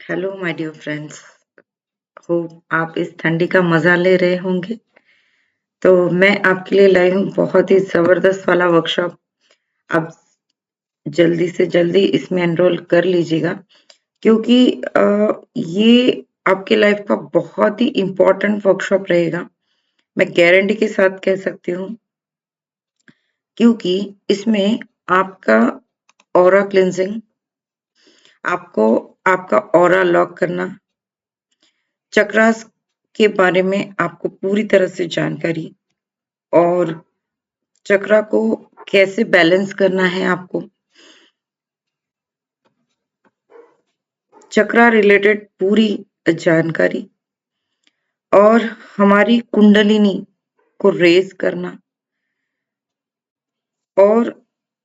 Hello my dear friends. Hope आप इस ठंडी का मजा ले रहे होंगे। तो मैं आपके लिए लाई हूँ बहुत ही जबरदस्त वाला वर्कशॉप। आप जल्दी से जल्दी इसमें एनरोल कर लीजिएगा, क्योंकि ये आपके लाइफ का बहुत ही इम्पोर्टेंट वर्कशॉप रहेगा। मैं गारंटी के साथ कह सकती हूँ, क्योंकि इसमें आपका ऑरा क्लिंजिंग, आपको आपका ऑरा लॉक करना, चक्रास के बारे में आपको पूरी तरह से जानकारी, और चक्रा को कैसे बैलेंस करना है आपको, चक्रा रिलेटेड पूरी जानकारी, और हमारी कुंडलिनी को रेज करना, और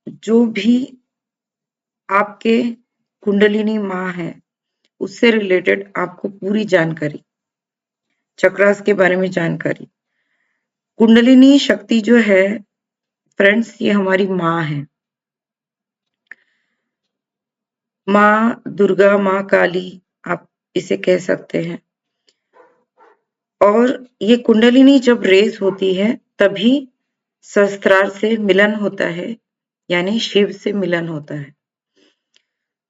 जो भी आपके कुंडलिनी माँ है उससे रिलेटेड आपको पूरी जानकारी, चक्रास के बारे में जानकारी। कुंडलिनी शक्ति जो है फ्रेंड्स, ये हमारी माँ है। माँ दुर्गा, माँ काली, आप इसे कह सकते हैं। और ये कुंडलिनी जब रेज होती है तभी सहस्त्रार से मिलन होता है, यानी शिव से मिलन होता है।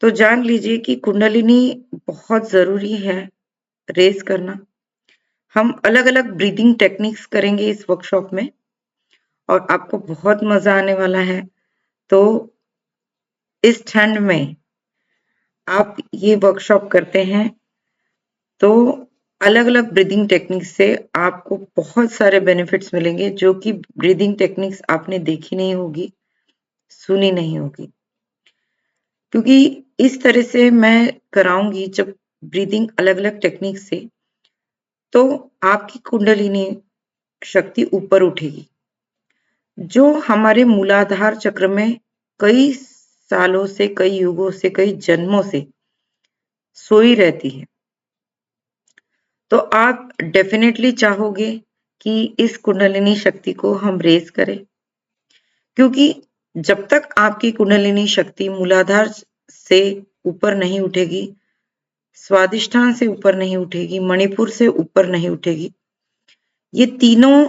तो जान लीजिए कि कुंडलिनी बहुत जरूरी है रेज करना। हम अलग अलग ब्रीदिंग टेक्निक्स करेंगे इस वर्कशॉप में, और आपको बहुत मजा आने वाला है। तो इस ठंड में आप ये वर्कशॉप करते हैं तो अलग अलग ब्रीदिंग टेक्निक्स से आपको बहुत सारे बेनिफिट्स मिलेंगे, जो कि ब्रीदिंग टेक्निक्स आपने देखी नहीं होगी, सुनी नहीं होगी। क्योंकि इस तरह से मैं कराऊंगी जब ब्रीदिंग अलग अलग टेक्निक से, तो आपकी कुंडलिनी शक्ति ऊपर उठेगी, जो हमारे मूलाधार चक्र में कई सालों से, कई युगों से, कई जन्मों से सोई रहती है। तो आप डेफिनेटली चाहोगे कि इस कुंडलिनी शक्ति को हम रेज करें, क्योंकि जब तक आपकी कुंडलिनी शक्ति मूलाधार से ऊपर नहीं उठेगी, स्वादिष्ठान से ऊपर नहीं उठेगी, मणिपुर से ऊपर नहीं उठेगी, ये तीनों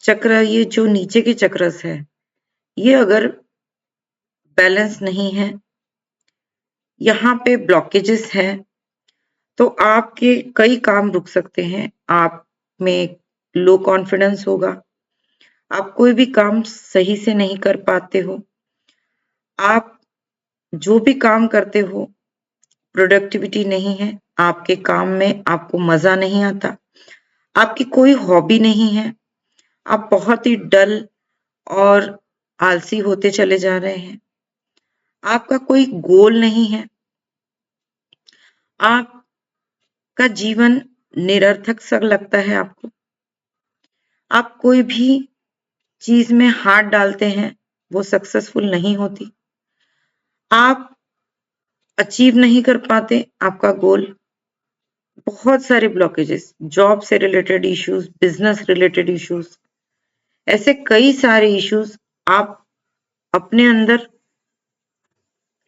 चक्र, ये जो नीचे के चक्रस है, ये अगर बैलेंस नहीं है, यहाँ पे ब्लॉकेजेस हैं, तो आपके कई काम रुक सकते हैं। आप में लो कॉन्फिडेंस होगा, आप कोई भी काम सही से नहीं कर पाते हो, आप जो भी काम करते हो प्रोडक्टिविटी नहीं है आपके काम में, आपको मजा नहीं आता, आपकी कोई हॉबी नहीं है, आप बहुत ही डल और आलसी होते चले जा रहे हैं, आपका कोई गोल नहीं है, आपका जीवन निरर्थक सा लगता है आपको, आप कोई भी चीज में हाथ डालते हैं वो सक्सेसफुल नहीं होती, आप अचीव नहीं कर पाते आपका गोल, बहुत सारे ब्लॉकेजेस, जॉब से related issues, business related issues, ऐसे कई सारे इश्यूज आप अपने अंदर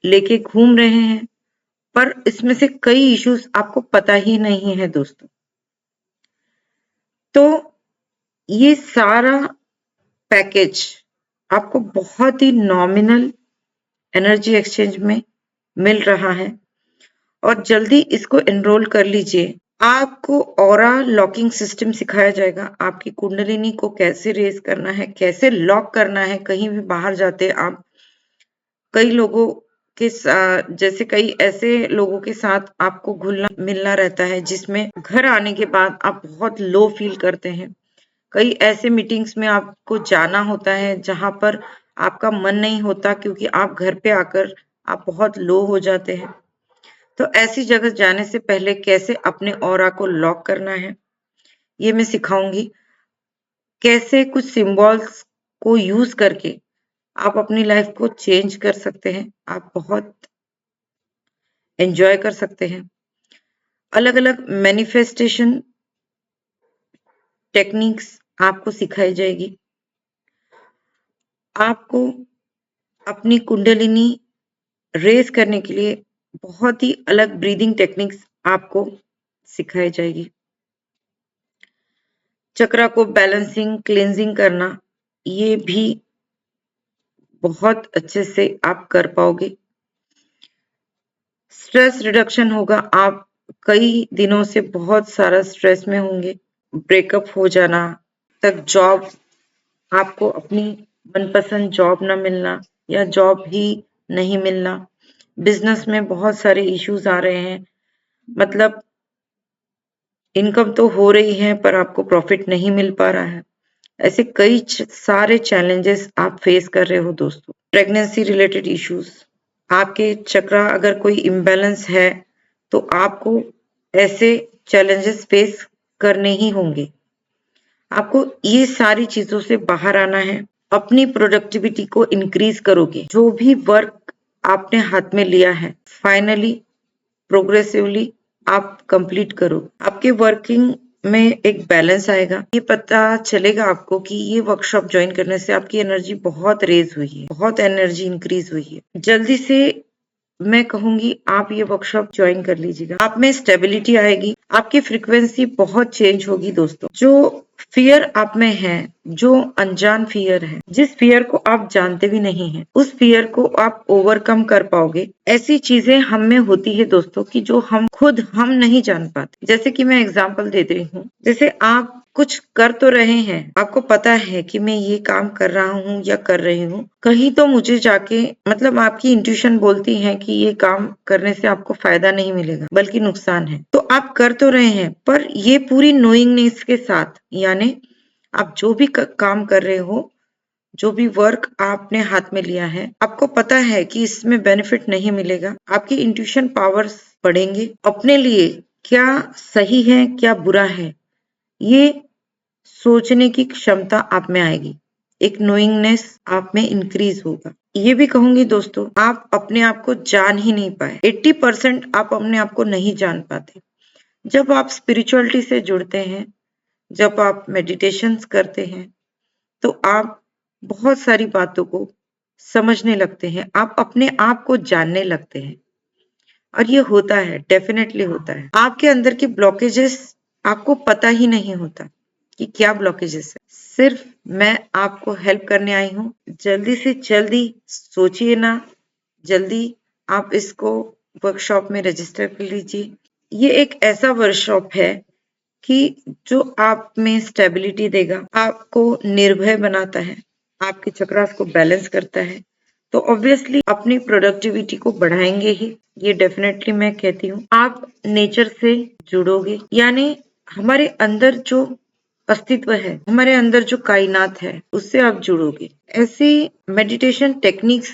लेके घूम रहे हैं, पर इसमें से कई इश्यूज आपको पता ही नहीं है दोस्तों। तो ये सारा पैकेज आपको बहुत ही नॉमिनल एनर्जी एक्सचेंज में मिल रहा है, और जल्दी इसको एनरोल कर लीजिए। आपको ऑरा लॉकिंग सिस्टम सिखाया जाएगा, आपकी कुंडलिनी को कैसे रेज करना है, कैसे लॉक करना है। कहीं भी बाहर जाते आप, कई लोगों के जैसे कई ऐसे लोगों के साथ आपको घुलना मिलना रहता है, जिसमें घर आने के बाद आप बहुत लो फील करते हैं। कई ऐसे मीटिंग्स में आपको जाना होता है जहां पर आपका मन नहीं होता, क्योंकि आप घर पे आकर आप बहुत लो हो जाते हैं। तो ऐसी जगह जाने से पहले कैसे अपने ऑरा को लॉक करना है, ये मैं सिखाऊंगी। कैसे कुछ सिंबल्स को यूज करके आप अपनी लाइफ को चेंज कर सकते हैं, आप बहुत एंजॉय कर सकते हैं। अलग अलग मैनिफेस्टेशन टेक्निक्स आपको सिखाई जाएगी। आपको अपनी कुंडलिनी रेज करने के लिए बहुत ही अलग ब्रीदिंग टेक्निक्स आपको सिखाई जाएगी। चक्रा को बैलेंसिंग, क्लींजिंग करना, ये भी बहुत अच्छे से आप कर पाओगे। स्ट्रेस रिडक्शन होगा, आप कई दिनों से बहुत सारा स्ट्रेस में होंगे। ब्रेकअप हो जाना तक, जॉब, आपको अपनी मनपसंद जॉब ना मिलना या जॉब ही नहीं मिलना, बिजनेस में बहुत सारे इश्यूज आ रहे हैं, मतलब इनकम तो हो रही है पर आपको प्रॉफिट नहीं मिल पा रहा है। ऐसे कई सारे चैलेंजेस आप फेस कर रहे हो दोस्तों। प्रेगनेंसी रिलेटेड इश्यूज, आपके चक्रा अगर कोई इम्बैलेंस है तो आपको ऐसे चैलेंजेस फेस करने ही होंगे। आपको ये सारी चीजों से बाहर आना है। अपनी प्रोडक्टिविटी को इंक्रीज करोगे। जो भी वर्क आपने हाथ में लिया है, फाइनली प्रोग्रेसिवली आप कंप्लीट करो। आपके वर्किंग में एक बैलेंस आएगा। ये पता चलेगा आपको कि ये वर्कशॉप ज्वाइन करने से आपकी एनर्जी बहुत रेज हुई है, बहुत एनर्जी इंक्रीज हुई है। जल्दी से मैं कहूंगी आप ये वर्कशॉप ज्वाइन कर लीजिएगा। आप में स्टेबिलिटी आएगी, आपकी फ्रीक्वेंसी बहुत चेंज होगी दोस्तों। जो फियर आप में है, जो अनजान फियर है, जिस फियर को आप जानते भी नहीं है, उस फियर को आप ओवरकम कर पाओगे। ऐसी चीजें हम में होती है दोस्तों कि जो हम नहीं जान पाते। जैसे कि मैं एग्जांपल दे रही हूँ, जैसे आप कुछ कर तो रहे हैं, आपको पता है कि मैं ये काम कर रहा हूँ या कर रही हूँ, कहीं तो मुझे जाके, मतलब आपकी इंट्यूशन बोलती है कि ये काम करने से आपको फायदा नहीं मिलेगा बल्कि नुकसान है, तो आप कर तो रहे हैं, पर ये पूरी नोइंगनेस के साथ, यानी आप जो भी काम कर रहे हो, जो भी वर्क आपने हाथ में लिया है, आपको पता है कि इसमें बेनिफिट नहीं मिलेगा। आपकी इंट्यूशन पावर्स बढ़ेंगे। अपने लिए क्या सही है, क्या बुरा है, ये सोचने की क्षमता आप में आएगी। एक नोइंगनेस आप में इंक्रीज होगा। ये भी कहूंगी दोस्तों, आप अपने आप को जान ही नहीं पाए। 80% आप अपने आप को नहीं जान पाते। जब आप स्पिरिचुअलिटी से जुड़ते हैं, जब आप मेडिटेशंस करते हैं, तो आप बहुत सारी बातों को समझने लगते हैं, आप अपने आप को जानने लगते हैं। और ये होता है, डेफिनेटली होता है। आपके अंदर के ब्लॉकेजेस आपको पता ही नहीं होता कि क्या ब्लॉकेजेस है। सिर्फ मैं आपको हेल्प करने आई हूँ। जल्दी से जल्दी सोचिए ना, जल्दी आप इसको वर्कशॉप में रजिस्टर कर लीजिए। ये एक ऐसा वर्कशॉप है कि जो आप में स्टेबिलिटी देगा, आपको निर्भय बनाता है, आपके चक्रास को बैलेंस करता है, तो ऑब्वियसली अपनी प्रोडक्टिविटी को बढ़ाएंगे ही। ये डेफिनेटली मैं कहती हूँ। आप नेचर से जुड़ोगे, यानी हमारे अंदर जो अस्तित्व है, हमारे अंदर जो कायनात है, उससे आप जुड़ोगे। ऐसी मेडिटेशन टेक्निक्स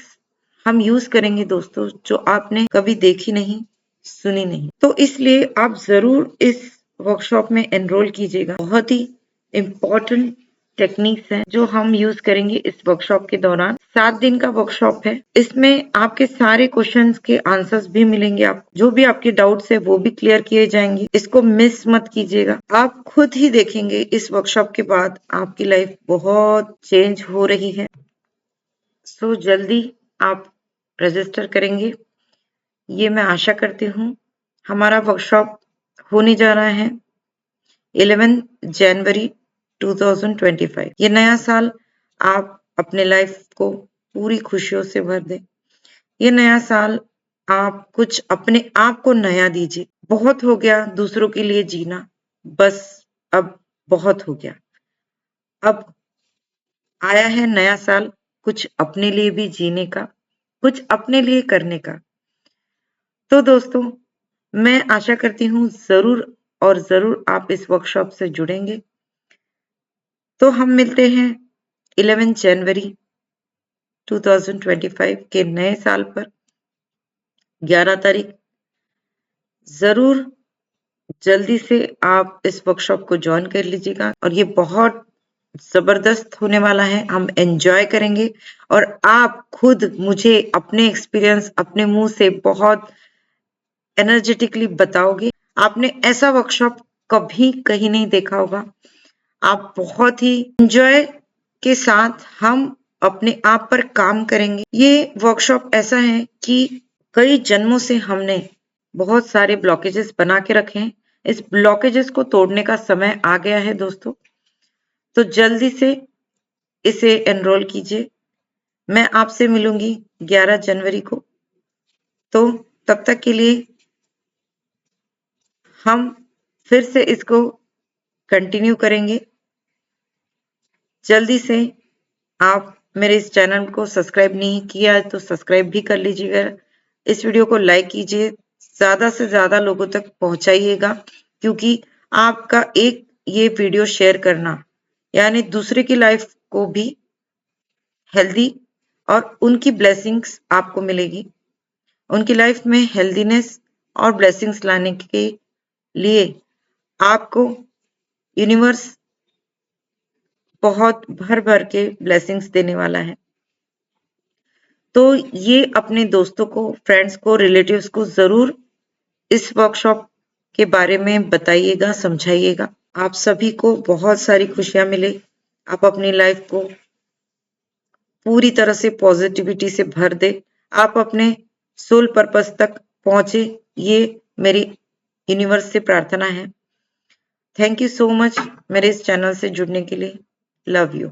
हम यूज करेंगे दोस्तों जो आपने कभी देखी नहीं, सुनी नहीं। तो इसलिए आप जरूर इस वर्कशॉप में एनरोल कीजिएगा। बहुत ही इम्पोर्टेंट टेक्निक्स हैं जो हम यूज करेंगे इस वर्कशॉप के दौरान। 7 दिन का वर्कशॉप है। इसमें आपके सारे क्वेश्चंस के आंसर्स भी मिलेंगे। आप जो भी आपके डाउट्स है वो भी क्लियर किए जाएंगे। इसको मिस मत कीजिएगा। आप खुद ही देखेंगे इस वर्कशॉप के बाद आपकी लाइफ बहुत चेंज हो रही है। सो जल्दी आप रजिस्टर करेंगे, ये मैं आशा करती हूँ। हमारा वर्कशॉप होने जा रहा है 11 जनवरी 2025। ये नया साल आप अपने लाइफ को पूरी खुशियों से भर दें। ये नया साल आप कुछ अपने आप को नया दीजिए। बहुत हो गया दूसरों के लिए जीना, बस अब बहुत हो गया। अब आया है नया साल, कुछ अपने लिए भी जीने का, कुछ अपने लिए करने का। तो दोस्तों, मैं आशा करती हूँ जरूर और जरूर आप इस वर्कशॉप से जुड़ेंगे। तो हम मिलते हैं 11 जनवरी 2025 के नए साल पर, 11 तारीख। जरूर जल्दी से आप इस वर्कशॉप को ज्वाइन कर लीजिएगा और ये बहुत जबरदस्त होने वाला है। हम एंजॉय करेंगे और आप खुद मुझे अपने एक्सपीरियंस अपने मुंह से बहुत एनर्जेटिकली बताओगे। आपने ऐसा वर्कशॉप कभी कहीं नहीं देखा होगा। आप बहुत ही एंजॉय के साथ हम अपने आप पर काम करेंगे। ये वर्कशॉप ऐसा है कि कई जन्मों से हमने बहुत सारे ब्लॉकेजेस बना के रखे हैं। इस ब्लॉकेजेस को तोड़ने का समय आ गया है दोस्तों। तो जल्दी से इसे एनरोल कीजिए। मैं आपसे मिलूंगी 11 जनवरी को। तो तब तक के लिए हम फिर से इसको कंटिन्यू करेंगे। जल्दी से आप मेरे इस चैनल को सब्सक्राइब नहीं किया है तो सब्सक्राइब भी कर लीजिएगा। इस वीडियो को लाइक कीजिए, ज़्यादा से ज़्यादा लोगों तक पहुंचाइएगा, क्योंकि आपका एक ये वीडियो शेयर करना यानी दूसरे की लाइफ को भी हेल्दी और उनकी ब्लेसिंग्स आपको मिलेगी। उनकी लाइफ में हेल्दीनेस और ब्लेसिंग्स लाने के लिए आपको यूनिवर्स बहुत भर भर के ब्लेसिंग्स देने वाला है। तो ये अपने दोस्तों को, फ्रेंड्स को, रिलेटिव्स को जरूर इस वर्कशॉप के बारे में बताइएगा, समझाइएगा। आप सभी को बहुत सारी खुशियां मिले। आप अपनी लाइफ को पूरी तरह से पॉजिटिविटी से भर दे। आप अपने सोल पर्पस तक पहुंचे, ये मेरी यूनिवर्स से प्रार्थना है। थैंक यू सो मच मेरे इस चैनल से जुड़ने के लिए। Love you.